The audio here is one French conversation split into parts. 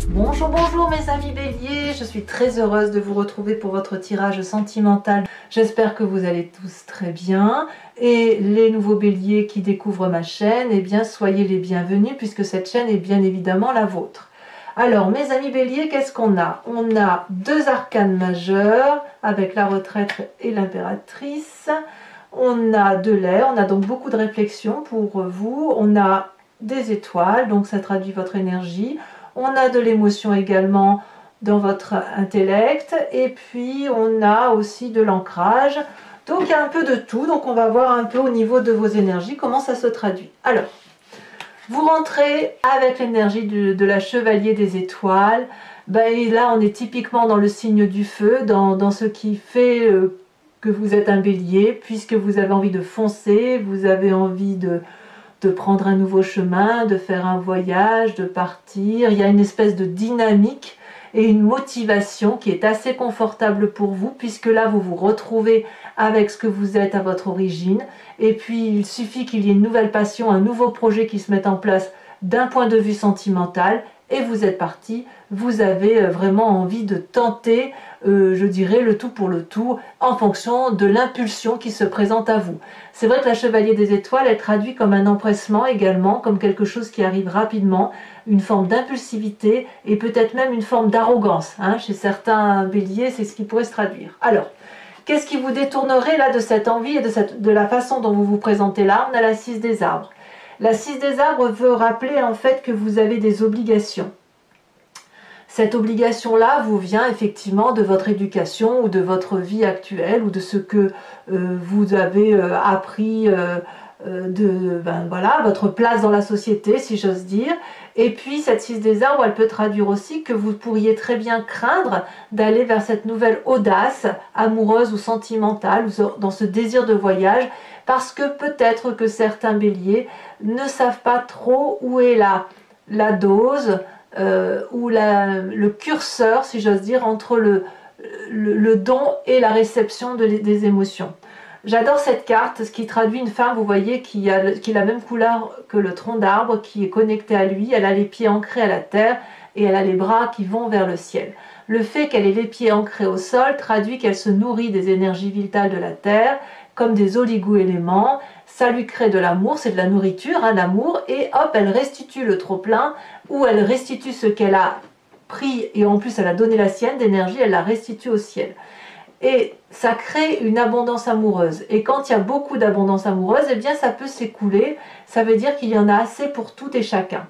Bonjour, bonjour mes amis béliers, je suis très heureuse de vous retrouver pour votre tirage sentimental. J'espère que vous allez tous très bien. Et les nouveaux béliers qui découvrent ma chaîne, eh bien soyez les bienvenus puisque cette chaîne est bien évidemment la vôtre. Alors mes amis béliers, qu'est-ce qu'on a? On a deux arcanes majeurs avec la retraite et l'impératrice. On a de l'air, on a donc beaucoup de réflexion pour vous. On a des étoiles, donc ça traduit votre énergie. On a de l'émotion également dans votre intellect. Et puis on a aussi de l'ancrage. Donc il y a un peu de tout. Donc on va voir un peu au niveau de vos énergies comment ça se traduit. Alors, vous rentrez avec l'énergie de la chevalier des étoiles. Et là on est typiquement dans le signe du feu, dans ce qui fait que vous êtes un bélier, puisque vous avez envie de foncer, vous avez envie de prendre un nouveau chemin, de faire un voyage, de partir. Il y a une espèce de dynamique et une motivation qui est assez confortable pour vous, puisque là vous vous retrouvez avec ce que vous êtes à votre origine. Et puis il suffit qu'il y ait une nouvelle passion, un nouveau projet qui se mette en place d'un point de vue sentimental, et vous êtes parti. Vous avez vraiment envie de tenter, je dirais, le tout pour le tout, en fonction de l'impulsion qui se présente à vous. C'est vrai que la chevalier des étoiles, elle traduit comme un empressement également, comme quelque chose qui arrive rapidement, une forme d'impulsivité et peut-être même une forme d'arrogance. Chez certains béliers, c'est ce qui pourrait se traduire. Alors, qu'est-ce qui vous détournerait là de cette envie et de la façon dont vous vous présentez là? On a la 6 des arbres. La 6 des arbres veut rappeler en fait que vous avez des obligations. Cette obligation-là vous vient effectivement de votre éducation ou de votre vie actuelle ou de ce que vous avez appris votre place dans la société, si j'ose dire. Et puis cette 6 des arbres, elle peut traduire aussi que vous pourriez très bien craindre d'aller vers cette nouvelle audace amoureuse ou sentimentale, ou dans ce désir de voyage, parce que peut-être que certains béliers ne savent pas trop où est la dose, ou le curseur, si j'ose dire, entre le don et la réception des émotions. J'adore cette carte, ce qui traduit une femme, vous voyez, qui a la même couleur que le tronc d'arbre, qui est connectée à lui. Elle a les pieds ancrés à la terre et elle a les bras qui vont vers le ciel. Le fait qu'elle ait les pieds ancrés au sol traduit qu'elle se nourrit des énergies vitales de la terre, comme des oligo-éléments. Ça lui crée de l'amour, c'est de la nourriture, l'amour, et hop, elle restitue le trop-plein, ou elle restitue ce qu'elle a pris, et en plus elle a donné la sienne d'énergie, elle la restitue au ciel. Et ça crée une abondance amoureuse. Et quand il y a beaucoup d'abondance amoureuse, eh bien ça peut s'écouler. Ça veut dire qu'il y en a assez pour tout et chacun.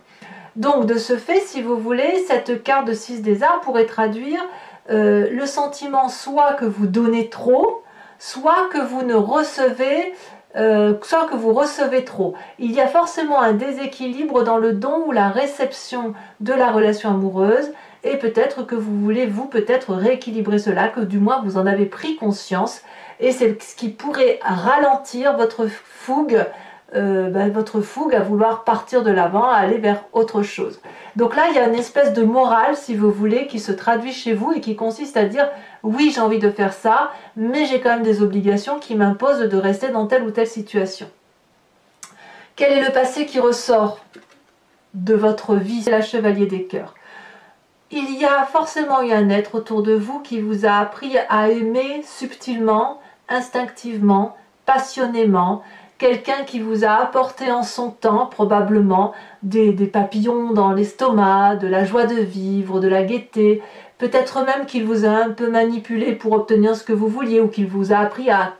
Donc de ce fait, si vous voulez, cette carte de 6 des arbres pourrait traduire le sentiment soit que vous donnez trop, soit que vous ne recevez, soit que vous recevez trop. Il y a forcément un déséquilibre dans le don ou la réception de la relation amoureuse. Et peut-être que vous voulez, vous, peut-être rééquilibrer cela, que du moins vous en avez pris conscience. Et c'est ce qui pourrait ralentir votre fougue à vouloir partir de l'avant, à aller vers autre chose. Donc là, il y a une espèce de morale, si vous voulez, qui se traduit chez vous et qui consiste à dire « oui, j'ai envie de faire ça, mais j'ai quand même des obligations qui m'imposent de rester dans telle ou telle situation ». Quel est le passé qui ressort de votre vie? C'est la chevalier des cœurs. Il y a forcément eu un être autour de vous qui vous a appris à aimer subtilement, instinctivement, passionnément, quelqu'un qui vous a apporté en son temps probablement des papillons dans l'estomac, de la joie de vivre, de la gaieté, peut-être même qu'il vous a un peu manipulé pour obtenir ce que vous vouliez, ou qu'il vous a appris à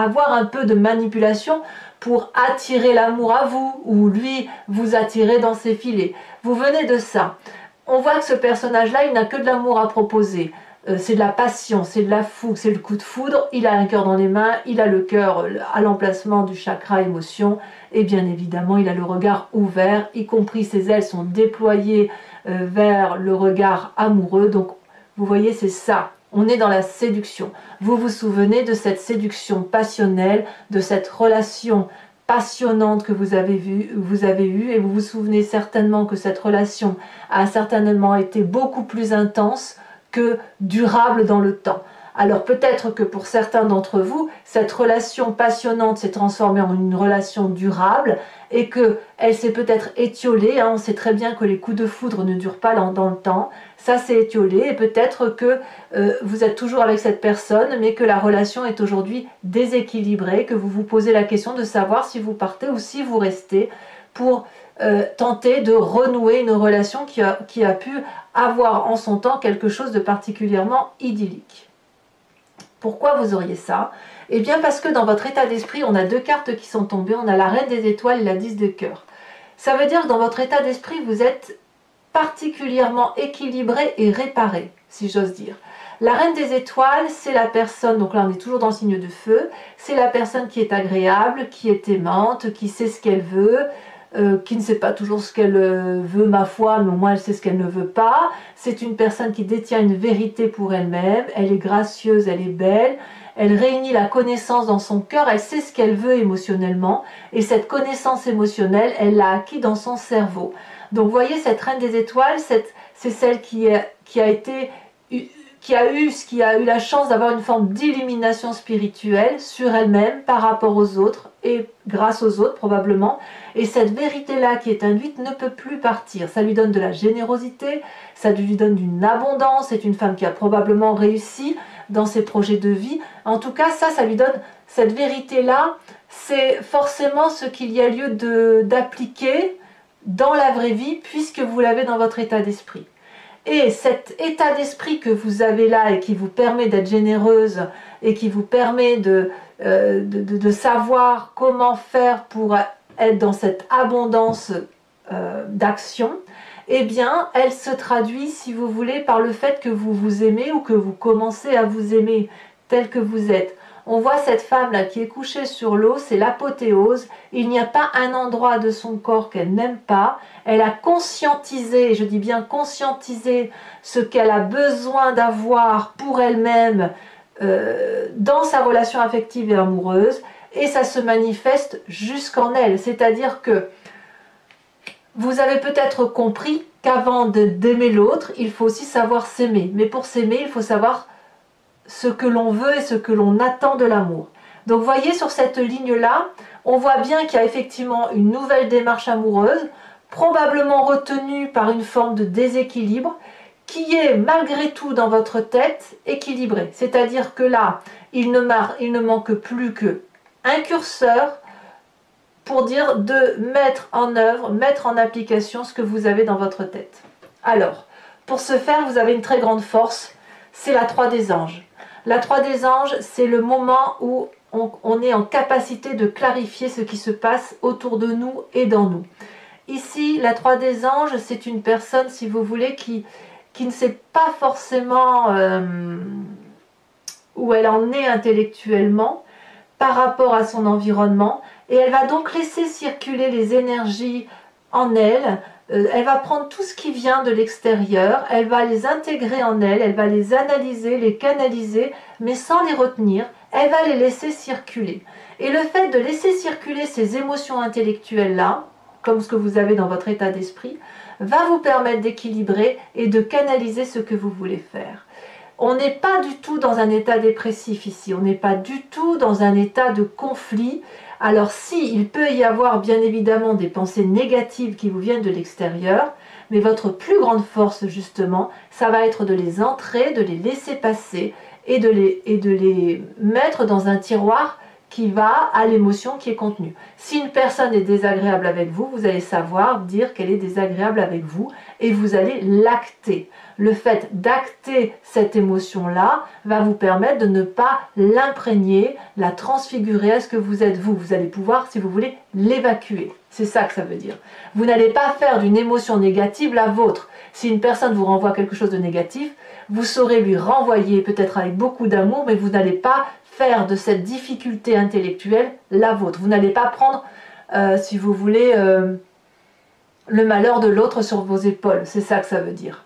avoir un peu de manipulation pour attirer l'amour à vous, ou lui vous attirer dans ses filets. Vous venez de ça. On voit que ce personnage-là, il n'a que de l'amour à proposer. C'est de la passion, c'est de la fougue, c'est le coup de foudre. Il a un cœur dans les mains, il a le cœur à l'emplacement du chakra émotion. Et bien évidemment, il a le regard ouvert, y compris ses ailes sont déployées vers le regard amoureux. Donc, vous voyez, c'est ça. On est dans la séduction. Vous vous souvenez de cette séduction passionnelle, de cette relation passionnante que vous avez eue, et vous vous souvenez certainement que cette relation a certainement été beaucoup plus intense que durable dans le temps. Alors peut-être que pour certains d'entre vous, cette relation passionnante s'est transformée en une relation durable et qu'elle s'est peut-être étiolée. On sait très bien que les coups de foudre ne durent pas dans le temps. Ça s'est étiolé et peut-être que vous êtes toujours avec cette personne mais que la relation est aujourd'hui déséquilibrée, que vous vous posez la question de savoir si vous partez ou si vous restez pour tenter de renouer une relation qui a pu avoir en son temps quelque chose de particulièrement idyllique. Pourquoi vous auriez ça? Eh bien parce que dans votre état d'esprit, on a deux cartes qui sont tombées, on a la reine des étoiles et la 10 de cœur. Ça veut dire que dans votre état d'esprit, vous êtes particulièrement équilibré et réparé, si j'ose dire. La reine des étoiles, c'est la personne, donc là on est toujours dans le signe de feu, c'est la personne qui est agréable, qui est aimante, qui sait ce qu'elle veut, qui ne sait pas toujours ce qu'elle veut, ma foi, mais au moins elle sait ce qu'elle ne veut pas. C'est une personne qui détient une vérité pour elle-même, elle est gracieuse, elle est belle, elle réunit la connaissance dans son cœur, elle sait ce qu'elle veut émotionnellement, et cette connaissance émotionnelle, elle l'a acquis dans son cerveau. Donc vous voyez, cette reine des étoiles, c'est celle qui a eu la chance d'avoir une forme d'illumination spirituelle sur elle-même par rapport aux autres et grâce aux autres probablement. Et cette vérité-là qui est induite ne peut plus partir. Ça lui donne de la générosité, ça lui donne une abondance. C'est une femme qui a probablement réussi dans ses projets de vie. En tout cas, ça lui donne cette vérité-là. C'est forcément ce qu'il y a lieu d'appliquer dans la vraie vie puisque vous l'avez dans votre état d'esprit. Et cet état d'esprit que vous avez là et qui vous permet d'être généreuse et qui vous permet de savoir comment faire pour être dans cette abondance d'action, eh bien, elle se traduit, si vous voulez, par le fait que vous vous aimez ou que vous commencez à vous aimer tel que vous êtes. On voit cette femme-là qui est couchée sur l'eau, c'est l'apothéose. Il n'y a pas un endroit de son corps qu'elle n'aime pas. Elle a conscientisé, et je dis bien conscientisé, ce qu'elle a besoin d'avoir pour elle-même dans sa relation affective et amoureuse. Et ça se manifeste jusqu'en elle. C'est-à-dire que vous avez peut-être compris qu'avant d'aimer l'autre, il faut aussi savoir s'aimer. Mais pour s'aimer, il faut savoir ce que l'on veut et ce que l'on attend de l'amour. Donc vous voyez, sur cette ligne-là, on voit bien qu'il y a effectivement une nouvelle démarche amoureuse, probablement retenue par une forme de déséquilibre, qui est malgré tout dans votre tête équilibrée. C'est-à-dire que là, il ne manque plus qu'un curseur pour dire de mettre en œuvre, mettre en application ce que vous avez dans votre tête. Alors, pour ce faire, vous avez une très grande force, c'est la 3 des anges. La 3 des anges, c'est le moment où on est en capacité de clarifier ce qui se passe autour de nous et dans nous. Ici, la 3 des anges, c'est une personne, si vous voulez, qui ne sait pas forcément où elle en est intellectuellement par rapport à son environnement, et elle va donc laisser circuler les énergies en elle. Elle va prendre tout ce qui vient de l'extérieur, elle va les intégrer en elle, elle va les analyser, les canaliser, mais sans les retenir, elle va les laisser circuler. Et le fait de laisser circuler ces émotions intellectuelles-là, comme ce que vous avez dans votre état d'esprit, va vous permettre d'équilibrer et de canaliser ce que vous voulez faire. On n'est pas du tout dans un état dépressif ici, on n'est pas du tout dans un état de conflit. Alors si, il peut y avoir bien évidemment des pensées négatives qui vous viennent de l'extérieur, mais votre plus grande force justement, ça va être de les entrer, de les laisser passer et de les mettre dans un tiroir qui va à l'émotion qui est contenue. Si une personne est désagréable avec vous, vous allez savoir dire qu'elle est désagréable avec vous et vous allez l'acter. Le fait d'acter cette émotion-là va vous permettre de ne pas l'imprégner, la transfigurer à ce que vous êtes vous. Vous allez pouvoir, si vous voulez, l'évacuer. C'est ça que ça veut dire. Vous n'allez pas faire d'une émotion négative la vôtre. Si une personne vous renvoie quelque chose de négatif, vous saurez lui renvoyer peut-être avec beaucoup d'amour, mais vous n'allez pas faire de cette difficulté intellectuelle la vôtre. Vous n'allez pas prendre, si vous voulez, le malheur de l'autre sur vos épaules. C'est ça que ça veut dire.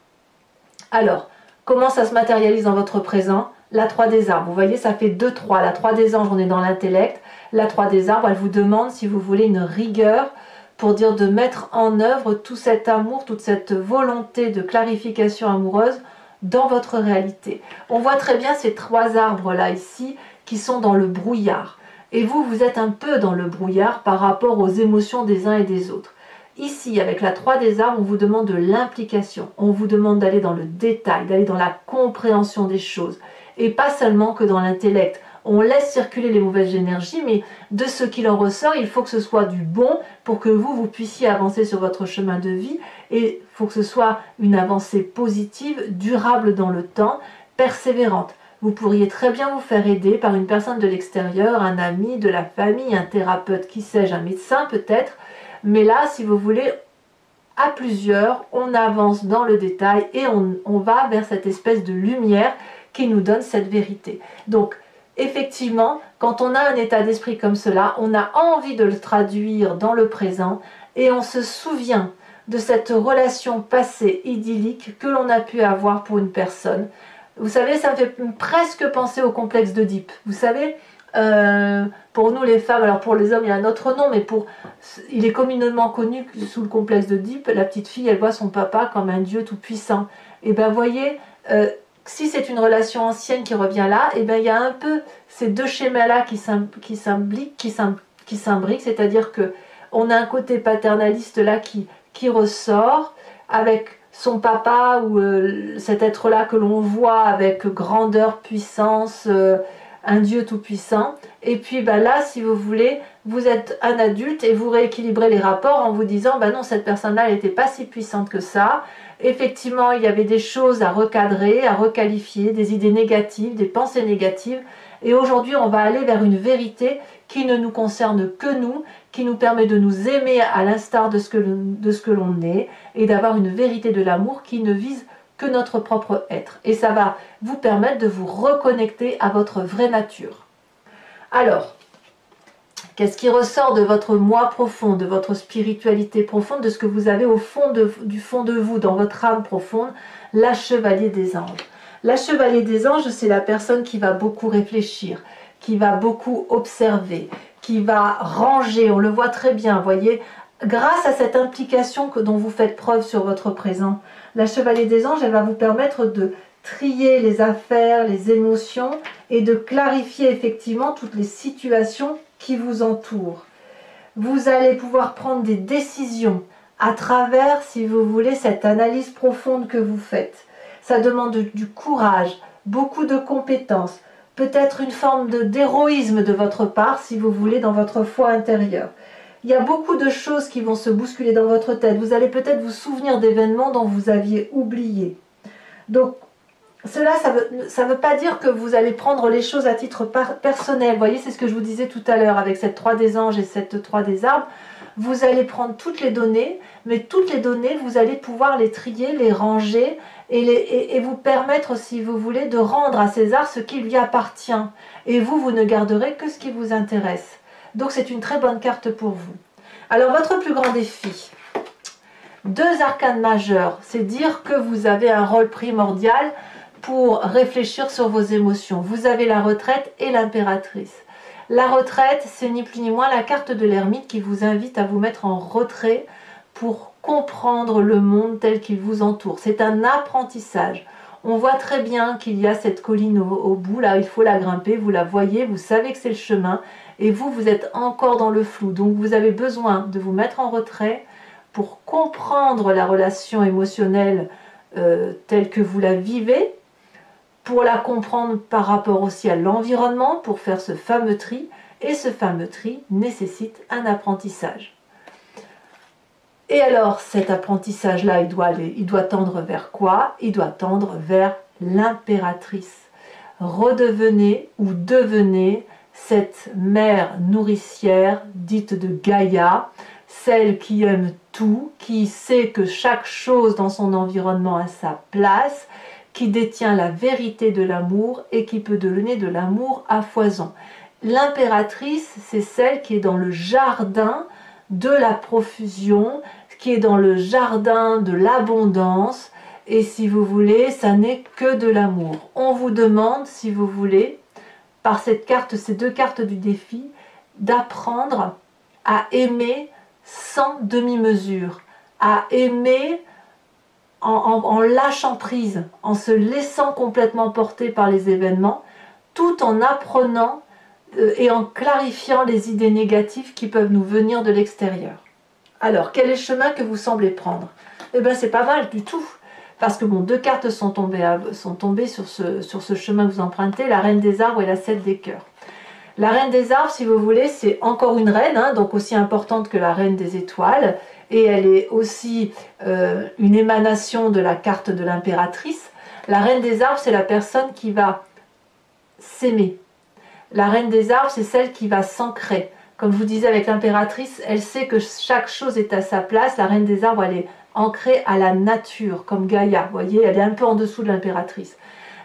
Alors, comment ça se matérialise dans votre présent? La 3 des arbres. Vous voyez, ça fait 2-3. La 3 des anges, on est dans l'intellect. La 3 des arbres, elle vous demande, si vous voulez, une rigueur pour dire de mettre en œuvre tout cet amour, toute cette volonté de clarification amoureuse dans votre réalité. On voit très bien ces 3 arbres là ici qui sont dans le brouillard. Et vous, vous êtes un peu dans le brouillard par rapport aux émotions des uns et des autres. Ici, avec la 3 des arbres, on vous demande de l'implication. On vous demande d'aller dans le détail, d'aller dans la compréhension des choses. Et pas seulement que dans l'intellect. On laisse circuler les mauvaises énergies, mais de ce qu'il en ressort, il faut que ce soit du bon pour que vous puissiez avancer sur votre chemin de vie. Et il faut que ce soit une avancée positive, durable dans le temps, persévérante. Vous pourriez très bien vous faire aider par une personne de l'extérieur, un ami, de la famille, un thérapeute, qui sais-je, un médecin peut-être. Mais là, si vous voulez, à plusieurs, on avance dans le détail et on va vers cette espèce de lumière qui nous donne cette vérité. Donc, effectivement, quand on a un état d'esprit comme cela, on a envie de le traduire dans le présent et on se souvient de cette relation passée idyllique que l'on a pu avoir pour une personne. Vous savez, ça me fait presque penser au complexe d'Oedipe. Vous savez, pour nous les femmes, alors pour les hommes il y a un autre nom, mais il est communément connu sous le complexe d'Oedipe, la petite fille elle voit son papa comme un dieu tout puissant. Et bien voyez, si c'est une relation ancienne qui revient là, et bien il y a un peu ces 2 schémas-là qui s'imbriquent, c'est-à-dire que on a un côté paternaliste là qui ressort avec son papa ou cet être-là que l'on voit avec grandeur, puissance, un Dieu tout-puissant. Et puis là, si vous voulez, vous êtes un adulte et vous rééquilibrez les rapports en vous disant, non, cette personne-là, elle n'était pas si puissante que ça. Effectivement, il y avait des choses à recadrer, à requalifier, des idées négatives, des pensées négatives. Et aujourd'hui, on va aller vers une vérité qui ne nous concerne que nous, qui nous permet de nous aimer à l'instar de ce que l'on est et d'avoir une vérité de l'amour qui ne vise que notre propre être. Et ça va vous permettre de vous reconnecter à votre vraie nature. Alors, qu'est-ce qui ressort de votre moi profond, de votre spiritualité profonde, de ce que vous avez au fond du fond de vous, dans votre âme profonde? La Chevalier des Anges. La Chevalier des Anges, c'est la personne qui va beaucoup réfléchir, qui va beaucoup observer, qui va ranger, on le voit très bien, voyez, grâce à cette implication dont vous faites preuve sur votre présent. La Chevalier des Anges, elle va vous permettre de trier les affaires, les émotions et de clarifier effectivement toutes les situations qui vous entourent. Vous allez pouvoir prendre des décisions à travers, si vous voulez, cette analyse profonde que vous faites. Ça demande du courage, beaucoup de compétences, peut-être une forme d'héroïsme de votre part, si vous voulez, dans votre foi intérieure. Il y a beaucoup de choses qui vont se bousculer dans votre tête. Vous allez peut-être vous souvenir d'événements dont vous aviez oublié. Donc, cela, ça veut pas dire que vous allez prendre les choses à titre personnel. Vous voyez, c'est ce que je vous disais tout à l'heure avec cette 3 des anges et cette 3 des arbres. Vous allez prendre toutes les données, mais toutes les données, vous allez pouvoir les trier, les ranger et vous permettre, si vous voulez, de rendre à César ce qui lui appartient. Et vous ne garderez que ce qui vous intéresse. Donc c'est une très bonne carte pour vous. Alors votre plus grand défi, 2 arcanes majeurs, c'est dire que vous avez un rôle primordial pour réfléchir sur vos émotions. Vous avez la retraite et l'impératrice. La retraite, c'est ni plus ni moins la carte de l'ermite qui vous invite à vous mettre en retrait pour comprendre le monde tel qu'il vous entoure. C'est un apprentissage. On voit très bien qu'il y a cette colline au bout, là il faut la grimper, vous la voyez, vous savez que c'est le chemin, et vous êtes encore dans le flou. Donc vous avez besoin de vous mettre en retrait pour comprendre la relation émotionnelle telle que vous la vivez, pour la comprendre par rapport aussi à l'environnement, pour faire ce fameux tri, et ce fameux tri nécessite un apprentissage. Et alors cet apprentissage-là, il doit tendre vers quoi? Il doit tendre vers l'impératrice. Redevenez ou devenez cette mère nourricière dite de Gaïa, celle qui aime tout, qui sait que chaque chose dans son environnement a sa place, qui détient la vérité de l'amour et qui peut donner de l'amour à foison. L'impératrice, c'est celle qui est dans le jardin de la profusion, qui est dans le jardin de l'abondance, et si vous voulez, ça n'est que de l'amour. On vous demande, si vous voulez, par cette carte, ces 2 cartes du défi, d'apprendre à aimer sans demi-mesure, à aimer en lâchant prise, en se laissant complètement porter par les événements, tout en apprenant et en clarifiant les idées négatives qui peuvent nous venir de l'extérieur. Alors, quel est le chemin que vous semblez prendre? Eh bien, c'est pas mal du tout. Parce que bon, 2 cartes sont tombées sur ce chemin que vous empruntez, la Reine des Arbres et la 7 des Cœurs. La Reine des Arbres, si vous voulez, c'est encore une reine, hein, donc aussi importante que la Reine des Étoiles, et elle est aussi une émanation de la carte de l'impératrice. La Reine des Arbres, c'est la personne qui va s'aimer. La Reine des Arbres, c'est celle qui va s'ancrer. Comme je vous disais avec l'impératrice, elle sait que chaque chose est à sa place. La Reine des Arbres, elle est ancrée à la nature, comme Gaïa. Vous voyez, elle est un peu en dessous de l'impératrice.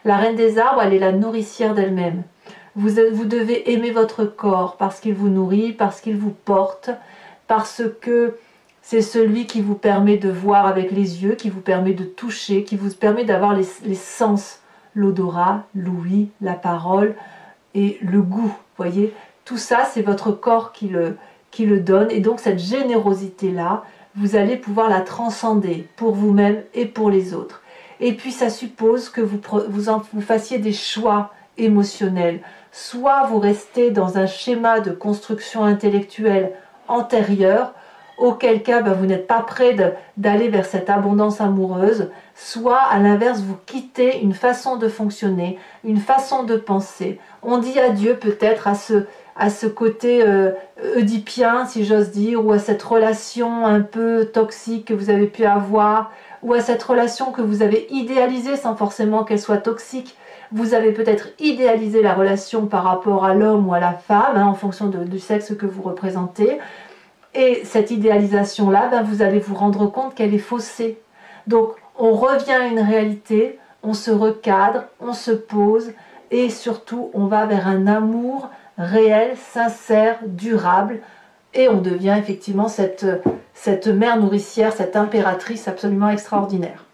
La Reine des Arbres, elle est la nourricière d'elle-même. Vous devez aimer votre corps parce qu'il vous nourrit, parce qu'il vous porte, parce que c'est celui qui vous permet de voir avec les yeux, qui vous permet de toucher, qui vous permet d'avoir les sens, l'odorat, l'ouïe, la parole et le goût. Vous voyez, tout ça, c'est votre corps qui le donne. Et donc, cette générosité-là, vous allez pouvoir la transcender pour vous-même et pour les autres. Et puis, ça suppose que vous fassiez des choix émotionnels. Soit vous restez dans un schéma de construction intellectuelle antérieure, auquel cas vous n'êtes pas prêt d'aller vers cette abondance amoureuse, soit à l'inverse vous quittez une façon de fonctionner, une façon de penser. On dit adieu peut-être à ce côté oedipien, si j'ose dire, ou à cette relation un peu toxique que vous avez pu avoir, ou à cette relation que vous avez idéalisée sans forcément qu'elle soit toxique. Vous avez peut-être idéalisé la relation par rapport à l'homme ou à la femme, hein, en fonction du sexe que vous représentez. Et cette idéalisation-là, vous allez vous rendre compte qu'elle est faussée. Donc, on revient à une réalité, on se recadre, on se pose, et surtout, on va vers un amour réel, sincère, durable, et on devient effectivement cette mère nourricière, cette impératrice absolument extraordinaire.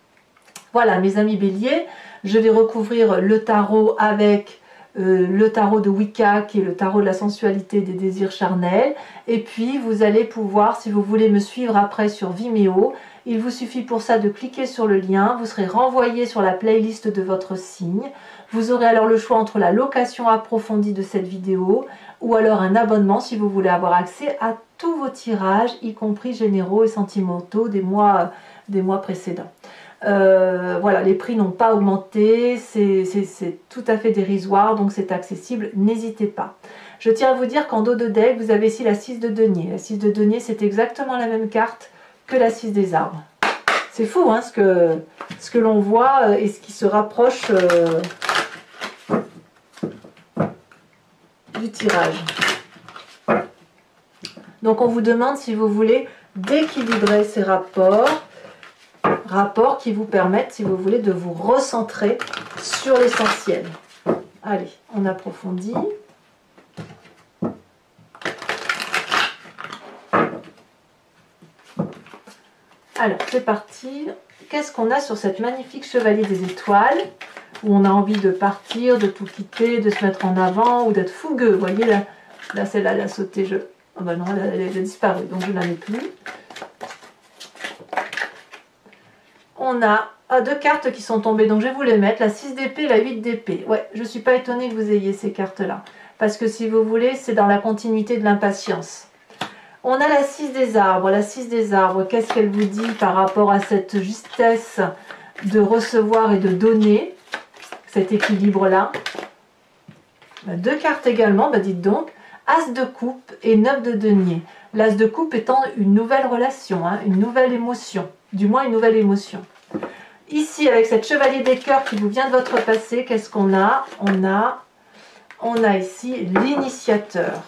Voilà, mes amis Bélier, je vais recouvrir le tarot avec le tarot de Wicca, qui est le tarot de la sensualité des désirs charnels. Et puis, vous allez pouvoir, si vous voulez me suivre après sur Vimeo, il vous suffit pour ça de cliquer sur le lien. Vous serez renvoyé sur la playlist de votre signe. Vous aurez alors le choix entre la location approfondie de cette vidéo ou alors un abonnement si vous voulez avoir accès à tous vos tirages, y compris généraux et sentimentaux des mois précédents. Voilà, les prix n'ont pas augmenté, c'est tout à fait dérisoire, donc c'est accessible, n'hésitez pas. Je tiens à vous dire qu'en dos de deck, vous avez ici la 6 de denier. La 6 de denier, c'est exactement la même carte que la 6 des arbres. C'est fou, hein, ce que l'on voit et ce qui se rapproche du tirage. Donc on vous demande si vous voulez d'équilibrer ces rapports qui vous permettent, si vous voulez, de vous recentrer sur l'essentiel. Allez, on approfondit. Alors, c'est parti. Qu'est-ce qu'on a sur cette magnifique chevalier des étoiles, où on a envie de partir, de tout quitter, de se mettre en avant, ou d'être fougueux. Vous voyez, là celle-là, elle a sauté. Oh ben non, elle a disparu, donc je ne la mets plus. On a 2 cartes qui sont tombées, donc je vais vous les mettre, la 6 d'épée et la 8 d'épée. Ouais, je ne suis pas étonnée que vous ayez ces cartes-là, parce que si vous voulez, c'est dans la continuité de l'impatience. On a la 6 des arbres. La 6 des arbres, qu'est-ce qu'elle vous dit par rapport à cette justesse de recevoir et de donner, cet équilibre-là? 2 cartes également, dites donc, As de coupe et 9 de denier. L'As de coupe étant une nouvelle relation, hein, une nouvelle émotion, du moins une nouvelle émotion. Ici, avec cette chevalier des cœurs qui vous vient de votre passé, qu'est-ce qu'on a? On a ici l'initiateur.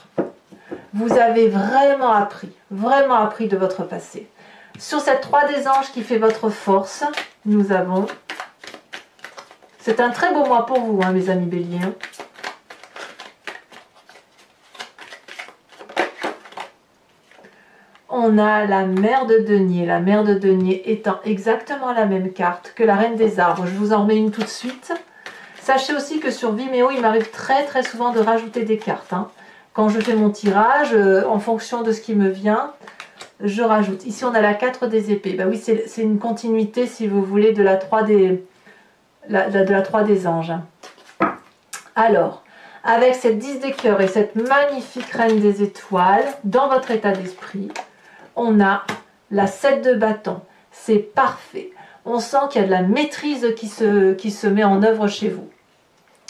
Vous avez vraiment appris de votre passé. Sur cette 3 des anges qui fait votre force, nous avons... C'est un très beau mois pour vous, hein, mes amis Béliers. On a la mère de denier. La mère de denier étant exactement la même carte que la reine des arbres. Je vous en remets une tout de suite. Sachez aussi que sur Vimeo, il m'arrive très souvent de rajouter des cartes, hein. Quand je fais mon tirage, en fonction de ce qui me vient, je rajoute. Ici, on a la 4 des épées. Ben oui, c'est une continuité, si vous voulez, de la 3 des, de la 3 des anges. Alors, avec cette 10 des cœurs et cette magnifique reine des étoiles, dans votre état d'esprit, on a la 7 de bâton. C'est parfait. On sent qu'il y a de la maîtrise qui se met en œuvre chez vous.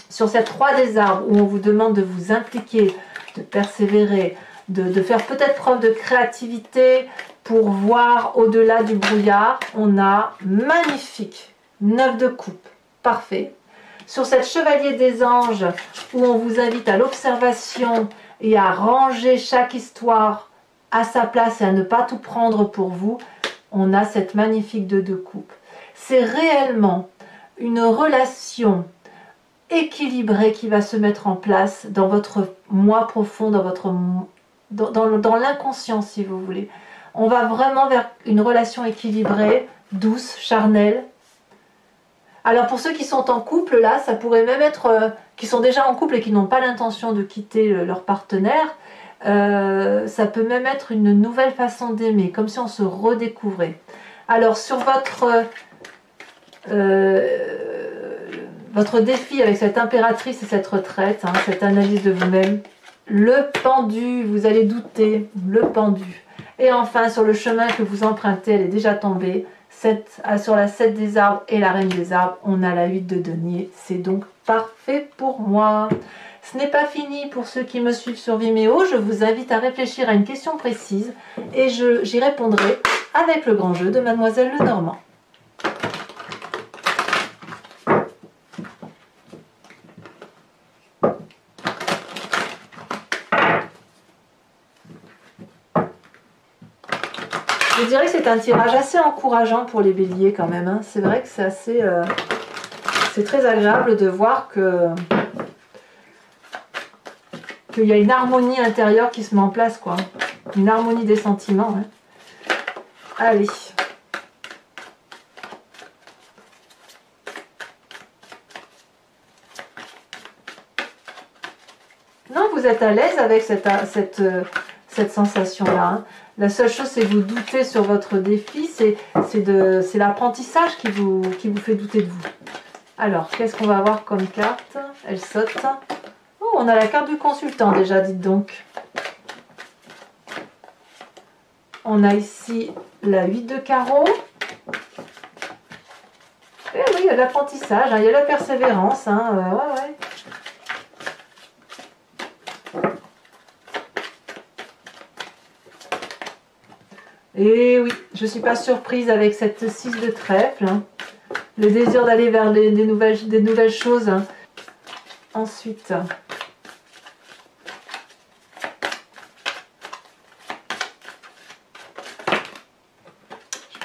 Sur cette 3 des arbres, où on vous demande de vous impliquer, de persévérer, de faire peut-être preuve de créativité pour voir au-delà du brouillard, on a magnifique 9 de coupe. Parfait. Sur cette chevalier des anges, où on vous invite à l'observation et à ranger chaque histoire à sa place et à ne pas tout prendre pour vous, on a cette magnifique 2 de coupe. C'est réellement une relation équilibrée qui va se mettre en place dans votre moi profond, dans l'inconscient, si vous voulez. On va vraiment vers une relation équilibrée, douce, charnelle. Alors pour ceux qui sont en couple, là, ça pourrait même être, qui sont déjà en couple et qui n'ont pas l'intention de quitter leur partenaire, ça peut même être une nouvelle façon d'aimer, comme si on se redécouvrait. Alors sur votre défi avec cette impératrice et cette retraite, hein, cette analyse de vous-même, le pendu, vous allez douter, le pendu. Et enfin sur le chemin que vous empruntez, elle est déjà tombée. Sur la 7 des arbres et la reine des arbres, on a la 8 de denier. C'est donc parfait pour moi. Ce n'est pas fini pour ceux qui me suivent sur Vimeo. Je vous invite à réfléchir à une question précise et j'y répondrai avec le grand jeu de Mademoiselle Lenormand. Je dirais que c'est un tirage assez encourageant pour les béliers quand même. Hein. C'est vrai que c'est assez... c'est très agréable de voir qu'il y a une harmonie intérieure qui se met en place, quoi. Une harmonie des sentiments. Hein. Allez. Non, vous êtes à l'aise avec cette sensation-là. Hein. La seule chose, c'est que vous doutez sur votre défi, c'est l'apprentissage qui vous fait douter de vous. Alors, qu'est-ce qu'on va avoir comme carte? Elle saute. Oh, on a la carte du consultant déjà, dites donc. On a ici la 8 de carreau. Et oui, il y a de l'apprentissage, hein, il y a la persévérance. Hein, ouais. Et oui, je ne suis pas surprise avec cette 6 de trèfle. Hein. Le désir d'aller vers des nouvelles choses. Hein. Ensuite, je ne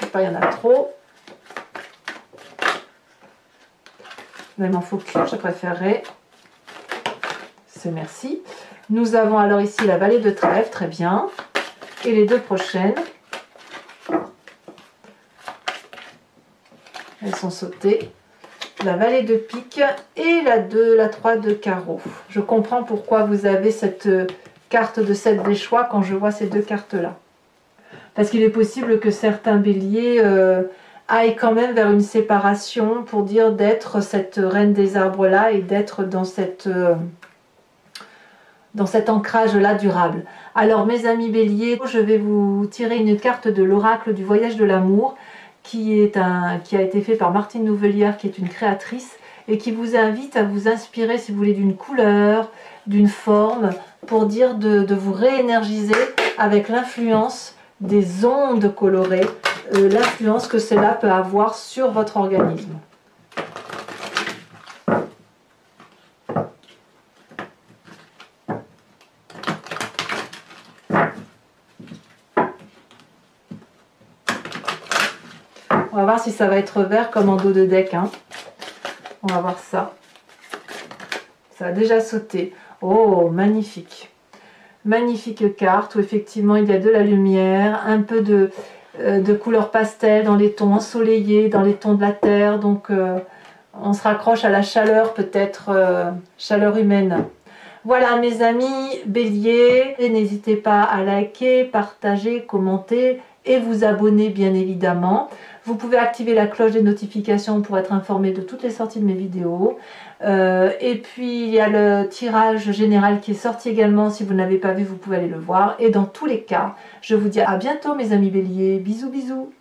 sais pas, il y en a trop. Mais il m'en faut qu'une, je préférerais. C'est merci. Nous avons alors ici la vallée de trèfle, très bien. Et les deux prochaines. Elles sont sautées. La vallée de pique et la 3 de carreau. Je comprends pourquoi vous avez cette carte de 7 des choix quand je vois ces deux cartes-là. Parce qu'il est possible que certains béliers aillent quand même vers une séparation pour dire d'être cette reine des arbres-là et d'être dans cet ancrage-là durable. Alors mes amis béliers, je vais vous tirer une carte de l'oracle du voyage de l'amour qui a été fait par Martine Nouvelière, qui est une créatrice, et qui vous invite à vous inspirer, si vous voulez, d'une couleur, d'une forme, pour dire de vous réénergiser avec l'influence des ondes colorées, l'influence que cela peut avoir sur votre organisme. On va voir si ça va être vert comme en dos de deck. Hein. On va voir ça. Ça a déjà sauté. Oh, magnifique. Magnifique carte où effectivement il y a de la lumière, un peu de couleur pastel dans les tons ensoleillés, dans les tons de la terre. Donc on se raccroche à la chaleur, peut-être chaleur humaine. Voilà mes amis Bélier, et n'hésitez pas à liker, partager, commenter et vous abonner bien évidemment. Vous pouvez activer la cloche des notifications pour être informé de toutes les sorties de mes vidéos. Et puis il y a le tirage général qui est sorti également. Si vous ne l'avez pas vu, vous pouvez aller le voir. Et dans tous les cas, je vous dis à bientôt mes amis Bélier. Bisous bisous.